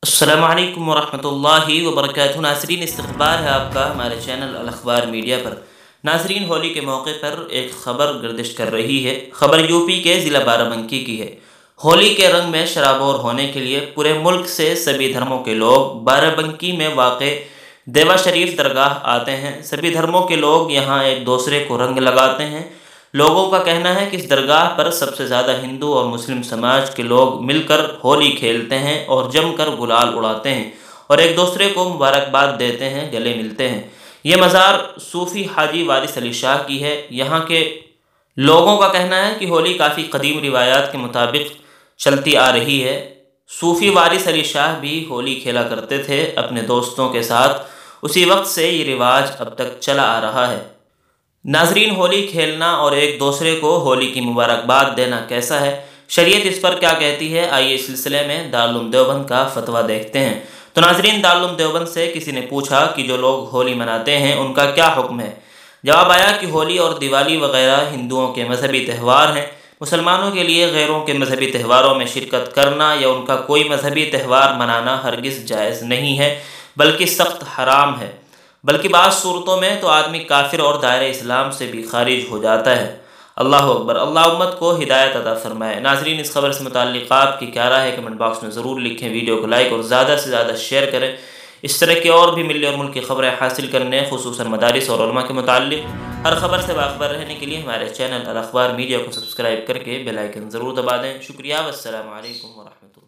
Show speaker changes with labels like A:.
A: السلام علیکم ورحمۃ اللہ وبرکاتہ۔ ناظرین، استقبال ہے آپ کا ہمارے چینل الاخبار میڈیا پر۔ ناظرین، ہولی کے موقع پر ایک خبر گردش کر رہی ہے۔ خبر یوپی کے ضلع بارہ بنکی کی ہے۔ ہولی کے رنگ میں شرابور ہونے کے لیے پورے ملک سے سبھی دھرموں کے لوگ بارہ بنکی میں واقع دیوا شریف درگاہ آتے ہیں۔ سبھی دھرموں کے لوگ یہاں ایک دوسرے کو رنگ لگاتے ہیں۔ لوگوں کا کہنا ہے کہ اس درگاہ پر سب سے زیادہ ہندو اور مسلم سماج کے لوگ مل کر ہولی کھیلتے ہیں اور جم کر گلال اڑاتے ہیں اور ایک دوسرے کو مبارکباد دیتے ہیں، گلے ملتے ہیں۔ یہ مزار صوفی حاجی وارث علی شاہ کی ہے۔ یہاں کے لوگوں کا کہنا ہے کہ ہولی کافی قدیم روایات کے مطابق چلتی آ رہی ہے۔ صوفی وارث علی شاہ بھی ہولی کھیلا کرتے تھے اپنے دوستوں کے ساتھ۔ اسی وقت سے یہ رواج اب تک چلا آ رہا ہے۔ ناظرین، ہولی کھیلنا اور ایک دوسرے کو ہولی کی مبارکباد دینا کیسا ہے؟ شریعت اس پر کیا کہتی ہے؟ آئیے اس سلسلے میں دارالعلوم دیوبند کا فتویٰ دیکھتے ہیں۔ تو ناظرین، دارالعلوم دیوبند سے کسی نے پوچھا کہ جو لوگ ہولی مناتے ہیں ان کا کیا حکم ہے؟ جواب آیا کہ ہولی اور دیوالی وغیرہ ہندوؤں کے مذہبی تہوار ہیں۔ مسلمانوں کے لیے غیروں کے مذہبی تہواروں میں شرکت کرنا یا ان کا کوئی مذہبی تہوار منانا ہرگز جائز نہیں ہے، بلکہ سخت حرام ہے۔ بلکہ بعض صورتوں میں تو آدمی کافر اور دائرہ اسلام سے بھی خارج ہو جاتا ہے۔ اللہ اکبر! اللہ امت کو ہدایت عطا فرمائے۔ ناظرین، اس خبر سے متعلق آپ کی کیا رائے ہے؟ کمنٹ باکس میں ضرور لکھیں۔ ویڈیو کو لائک اور زیادہ سے زیادہ شیئر کریں۔ اس طرح کی اور بھی ملی اور ملکی خبریں حاصل کرنے، خصوصاً مدارس اور علماء کے متعلق ہر خبر سے باخبر رہنے کے لیے ہمارے چینل الاخبار میڈیا کو سبسکرائب کر کے بیل آئیکن ضرور دبا دیں۔ شکریہ، والسلام علیکم ورحمۃ اللہ۔